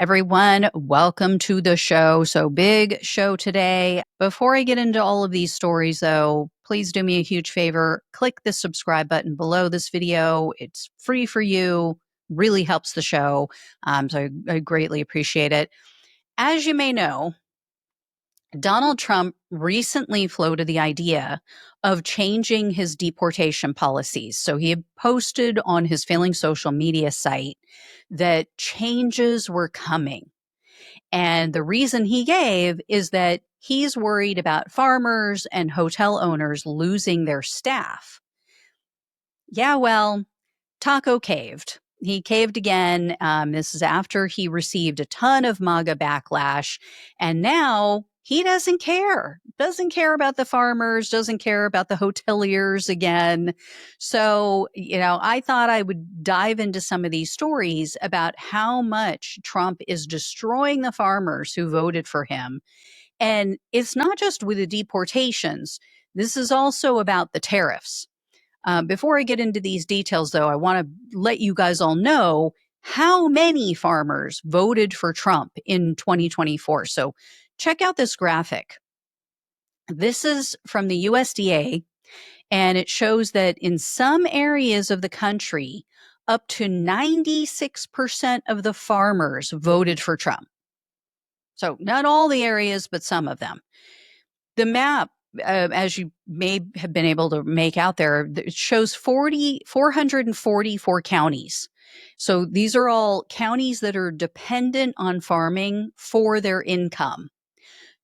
Everyone, welcome to the show. So, big show today. Before I get into all of these stories, though, please do me a huge favor. Click the subscribe button below this video. It's free for you, really helps the show. So, I greatly appreciate it. As you may know, Donald Trump recently floated the idea of changing his deportation policies. So he had posted on his failing social media site that changes were coming. And the reason he gave is that he's worried about farmers and hotel owners losing their staff. Yeah, well, Taco caved. He caved again. This is after he received a ton of MAGA backlash. And now he doesn't care. Doesn't care about the farmers, doesn't care about the hoteliers again. So, I thought I would dive into some of these stories about how much Trump is destroying the farmers who voted for him. And it's not just with the deportations, this is also about the tariffs. Before I get into these details, though, I want to let you guys all know how many farmers voted for Trump in 2024. So check out this graphic. This is from the USDA, and it shows that in some areas of the country, up to 96% of the farmers voted for Trump. So not all the areas, but some of them. The map, as you may have been able to make out there, it shows 444 counties. So these are all counties that are dependent on farming for their income.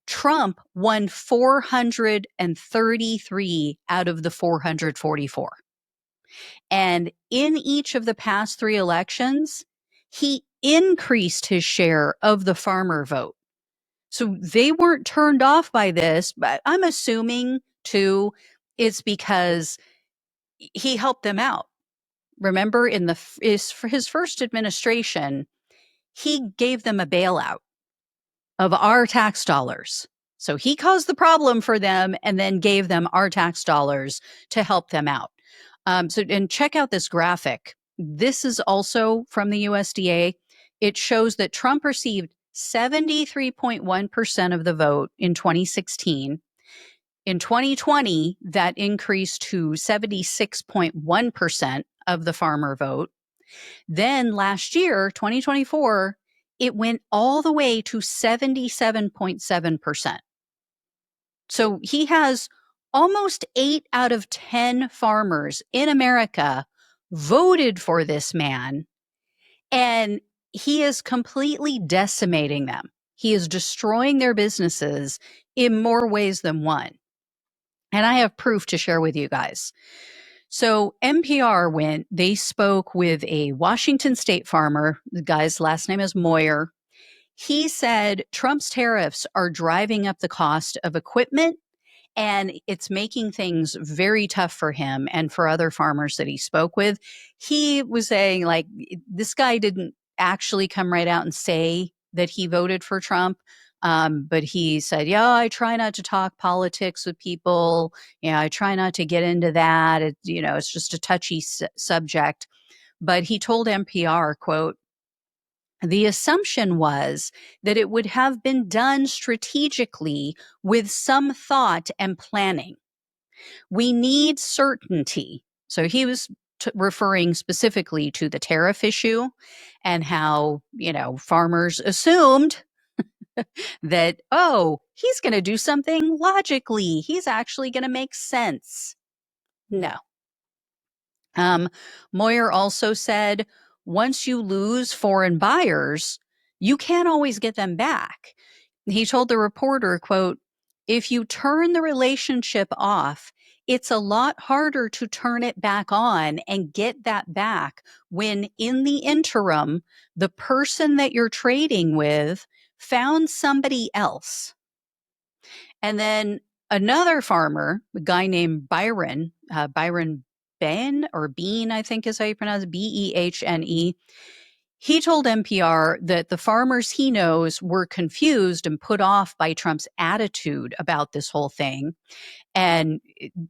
Trump won 433 out of the 444. And in each of the past three elections, he increased his share of the farmer vote. So they weren't turned off by this, but I'm assuming too, it's because he helped them out. Remember, for his first administration, he gave them a bailout of our tax dollars. So he caused the problem for them and then gave them our tax dollars to help them out. And check out this graphic. This is also from the USDA. It shows that Trump received 73.1% of the vote in 2016. In 2020, that increased to 76.1% of the farmer vote. Then last year, 2024, it went all the way to 77.7%. So he has almost 8 out of 10 farmers in America voted for this man, and he is completely decimating them. He is destroying their businesses in more ways than one. And I have proof to share with you guys. So NPR they spoke with a Washington state farmer. The guy's last name is Moyer. He said Trump's tariffs are driving up the cost of equipment, and it's making things very tough for him and for other farmers that he spoke with. He was saying, like, this guy didn't actually come right out and say that he voted for Trump. But he said, yeah, I try not to talk politics with people. Yeah, I try not to get into that. It's just a touchy subject. But he told NPR, quote, the assumption was that it would have been done strategically with some thought and planning. We need certainty. So he was referring specifically to the tariff issue and how, farmers assumed that, oh, he's going to do something logically. He's actually going to make sense. No. Moyer also said, once you lose foreign buyers, you can't always get them back. He told the reporter, quote, if you turn the relationship off, it's a lot harder to turn it back on and get that back when in the interim, the person that you're trading with found somebody else. And then another farmer, a guy named Byron Ben or Bean, I think is how you pronounce it, Behne. He told NPR that the farmers he knows were confused and put off by Trump's attitude about this whole thing. And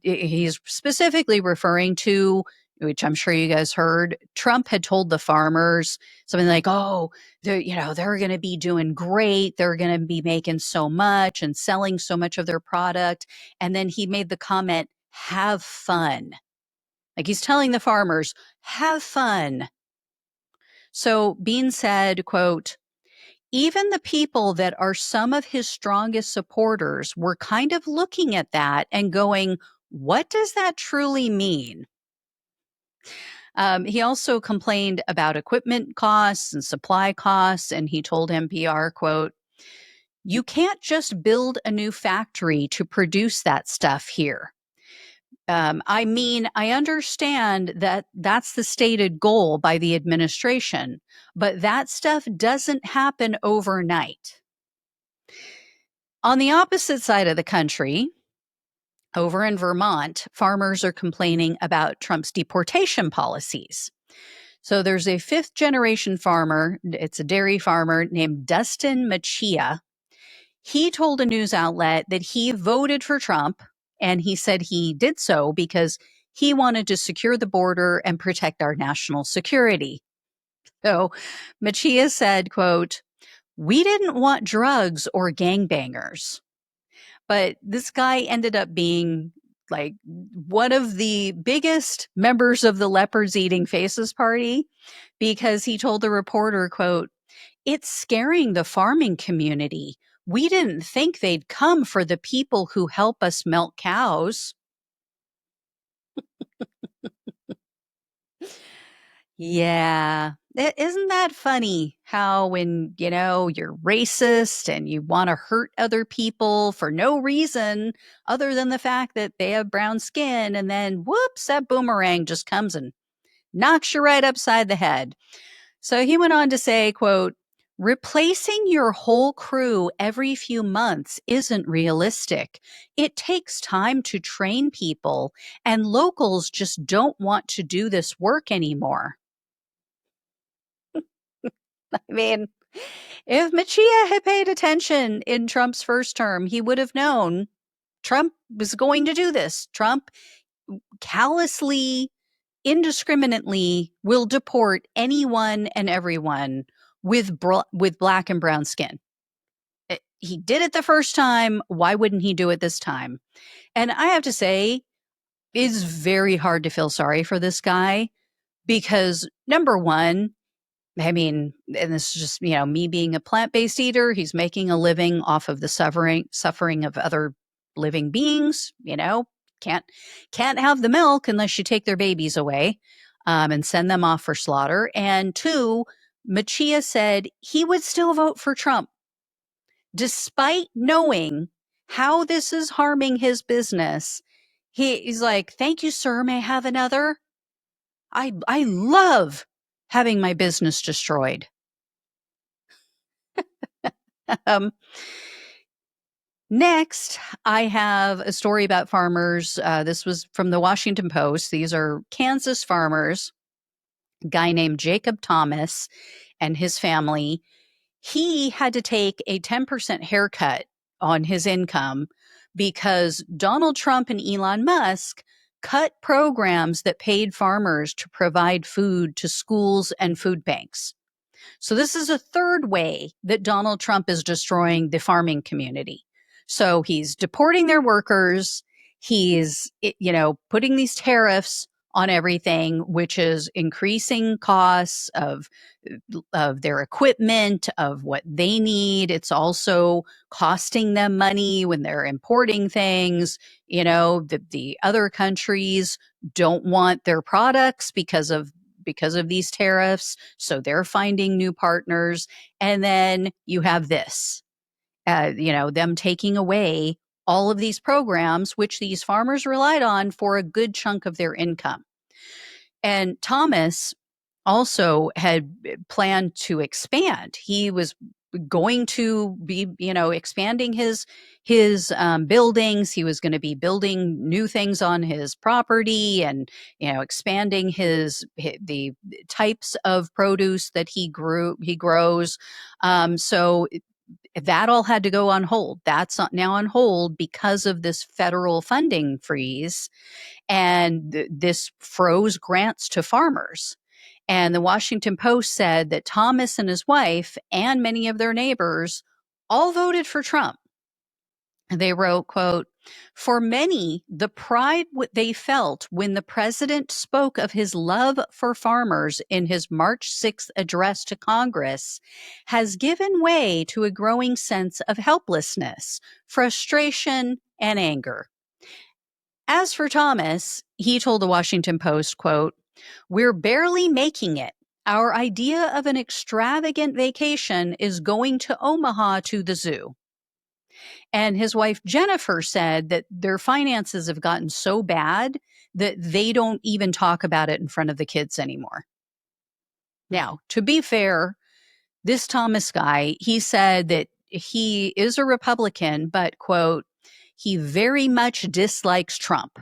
he's specifically referring to which I'm sure you guys heard, Trump had told the farmers something like, "Oh, they're going to be doing great. They're going to be making so much and selling so much of their product." And then he made the comment, "Have fun." Like he's telling the farmers, "Have fun." So Bean said, quote, even the people that are some of his strongest supporters were kind of looking at that and going, what does that truly mean? He also complained about equipment costs and supply costs, and he told NPR, quote, you can't just build a new factory to produce that stuff here. I mean, I understand that that's the stated goal by the administration, but that stuff doesn't happen overnight. On the opposite side of the country, over in Vermont, farmers are complaining about Trump's deportation policies. So there's a fifth generation farmer, it's a dairy farmer named Dustin Machia. He told a news outlet that he voted for Trump, and he said he did so because he wanted to secure the border and protect our national security. So Machia said, quote, we didn't want drugs or gangbangers. But this guy ended up being like one of the biggest members of the Leopards Eating Faces party because he told the reporter, quote, it's scaring the farming community. We didn't think they'd come for the people who help us milk cows. Yeah. Isn't that funny how when, you're racist and you want to hurt other people for no reason other than the fact that they have brown skin, and then whoops, that boomerang just comes and knocks you right upside the head. So he went on to say, quote, replacing your whole crew every few months isn't realistic. It takes time to train people, and locals just don't want to do this work anymore. I mean, if Machia had paid attention in Trump's first term, he would have known Trump was going to do this. Trump callously, indiscriminately will deport anyone and everyone with black and brown skin. He did it the first time. Why wouldn't he do it this time? And I have to say, it's very hard to feel sorry for this guy because number one, I mean, and this is just, me being a plant-based eater, he's making a living off of the suffering of other living beings, can't have the milk unless you take their babies away and send them off for slaughter. And two, Machia said he would still vote for Trump despite knowing how this is harming his business. He's like, thank you, sir. May I have another? I love having my business destroyed. Next, I have a story about farmers. This was from the Washington Post. These are Kansas farmers, a guy named Jacob Thomas and his family. He had to take a 10% haircut on his income because Donald Trump and Elon Musk cut programs that paid farmers to provide food to schools and food banks. So this is a third way that Donald Trump is destroying the farming community. So he's deporting their workers. He's, putting these tariffs on everything, which is increasing costs of their equipment, of what they need. It's also costing them money when they're importing things. The other countries don't want their products because of these tariffs. So they're finding new partners. And then you have this, them taking away all of these programs, which these farmers relied on for a good chunk of their income. And Thomas also had planned to expand. He was going to be, expanding his buildings. He was going to be building new things on his property and, expanding the types of produce that he grows. So that all had to go on hold. That's now on hold because of this federal funding freeze. And this froze grants to farmers. And the Washington Post said that Thomas and his wife and many of their neighbors all voted for Trump. They wrote, quote, "For many, the pride they felt when the president spoke of his love for farmers in his March 6th address to Congress has given way to a growing sense of helplessness, frustration, and anger." As for Thomas, he told the Washington Post, quote, "We're barely making it. Our idea of an extravagant vacation is going to Omaha to the zoo." And his wife, Jennifer, said that their finances have gotten so bad that they don't even talk about it in front of the kids anymore. Now, to be fair, this Thomas guy, he said that he is a Republican, but, quote, he very much dislikes Trump.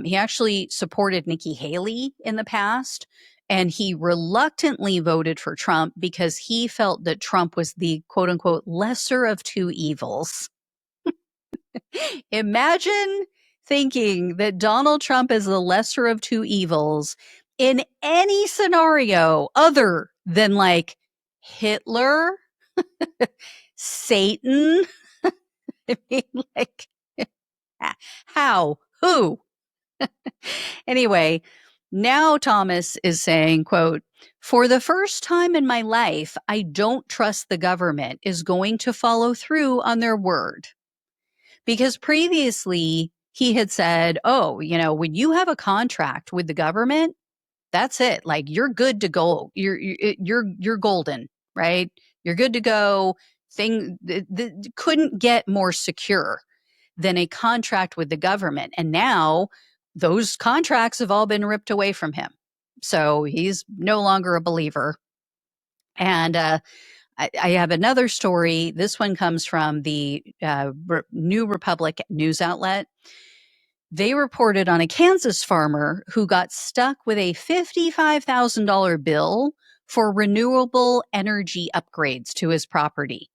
He actually supported Nikki Haley in the past, and he reluctantly voted for Trump because he felt that Trump was the quote unquote lesser of two evils. Imagine thinking that Donald Trump is the lesser of two evils in any scenario other than like Hitler, Satan. I mean, like, how? Who? Anyway, now Thomas is saying, quote, "For the first time in my life, I don't trust the government is going to follow through on their word." Because previously he had said, "Oh, when you have a contract with the government, that's it. Like you're good to go. You're golden, right? You're good to go." Couldn't get more secure than a contract with the government. And now those contracts have all been ripped away from him. So he's no longer a believer. And I have another story. This one comes from the New Republic news outlet. They reported on a Kansas farmer who got stuck with a $55,000 bill for renewable energy upgrades to his property.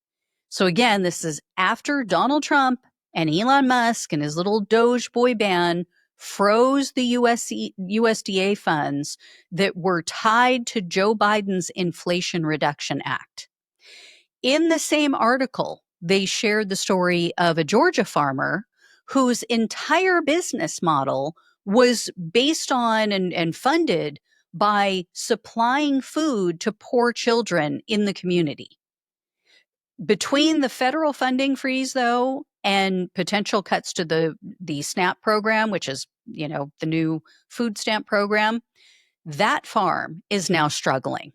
So again, this is after Donald Trump and Elon Musk and his little Doge boy band froze the USDA funds that were tied to Joe Biden's Inflation Reduction Act. In the same article, they shared the story of a Georgia farmer whose entire business model was based on and funded by supplying food to poor children in the community. Between the federal funding freeze, though, and potential cuts to the SNAP program, which is, the new food stamp program, that farm is now struggling.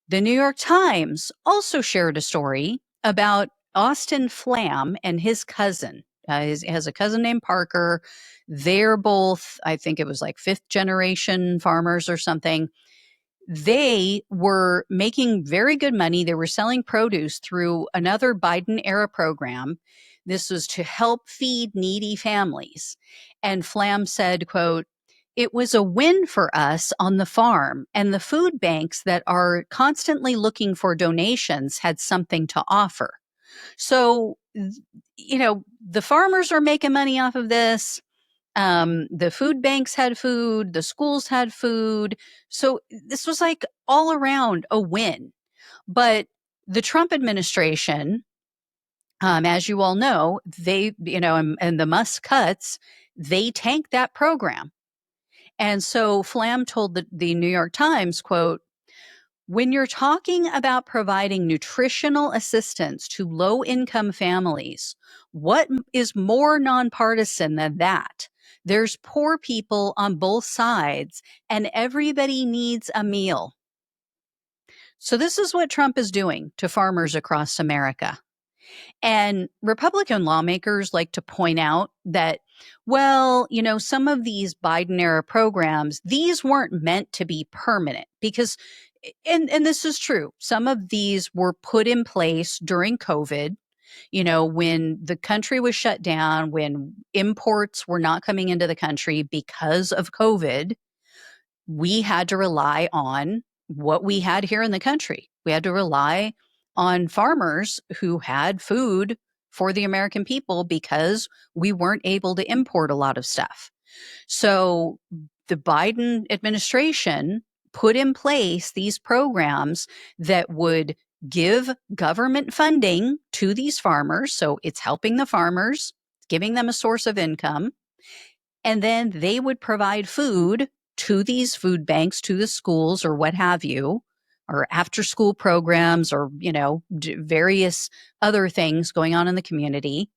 The New York Times also shared a story about Austin Flam and his cousin. He has a cousin named Parker. They're both, I think it was like fifth generation farmers or something. They were making very good money. They were selling produce through another Biden era program. This was to help feed needy families. And Flam said, quote, "It was a win for us on the farm, and the food banks that are constantly looking for donations had something to offer." So, the farmers are making money off of this. The food banks had food, the schools had food. So this was like all around a win. But the Trump administration, as you all know, they, and the Musk cuts, they tanked that program. And so Flam told the New York Times, quote, "When you're talking about providing nutritional assistance to low-income families, what is more nonpartisan than that? There's poor people on both sides, and everybody needs a meal." So this is what Trump is doing to farmers across America. And Republican lawmakers like to point out that, well, some of these Biden era programs, these weren't meant to be permanent because, and this is true, some of these were put in place during COVID, when the country was shut down, when imports were not coming into the country because of COVID. We had to rely on what we had here in the country. We had to rely on farmers who had food for the American people because we weren't able to import a lot of stuff. So the Biden administration put in place these programs that would give government funding to these farmers. So it's helping the farmers, giving them a source of income. And then they would provide food to these food banks, to the schools or what have you, or after school programs or, various other things going on in the community.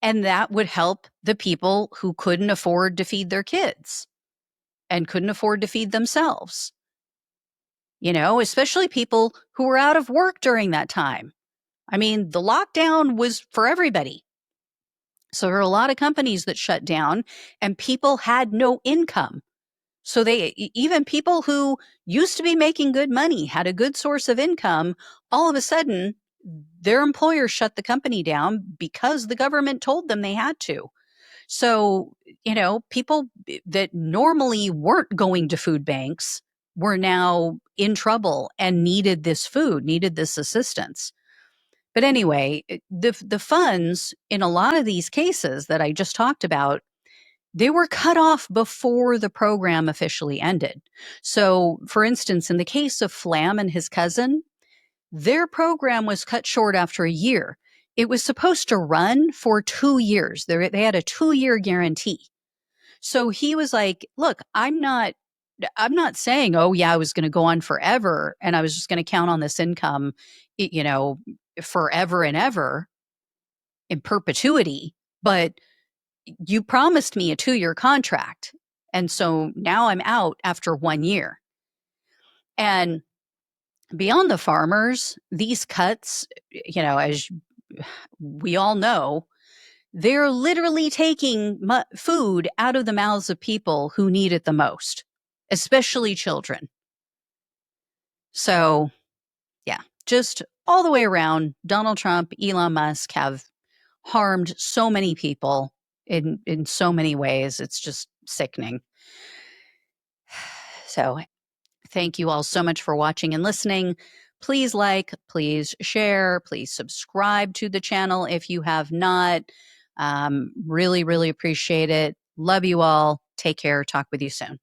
And that would help the people who couldn't afford to feed their kids and couldn't afford to feed themselves, especially people who were out of work during that time. I mean, the lockdown was for everybody. So there were a lot of companies that shut down and people had no income. So even people who used to be making good money, had a good source of income, all of a sudden their employer shut the company down because the government told them they had to. So, people that normally weren't going to food banks were now in trouble and needed this food, needed this assistance. But anyway, the funds in a lot of these cases that I just talked about, they were cut off before the program officially ended. So, for instance, in the case of Flam and his cousin, their program was cut short after a year. It was supposed to run for 2 years. They had a 2-year guarantee. So he was like, "Look, I'm not saying, oh yeah, I was going to go on forever and I was just going to count on this income, you know, forever and ever in perpetuity, but you promised me a 2-year contract. And so now I'm out after 1 year." And beyond the farmers, these cuts, as we all know, they're literally taking food out of the mouths of people who need it the most, especially children. So, yeah, just all the way around, Donald Trump, Elon Musk have harmed so many people in so many ways. It's just sickening. So, thank you all so much for watching and listening. Please like, please share, please subscribe to the channel if you have not. Really, really appreciate it. Love you all. Take care. Talk with you soon.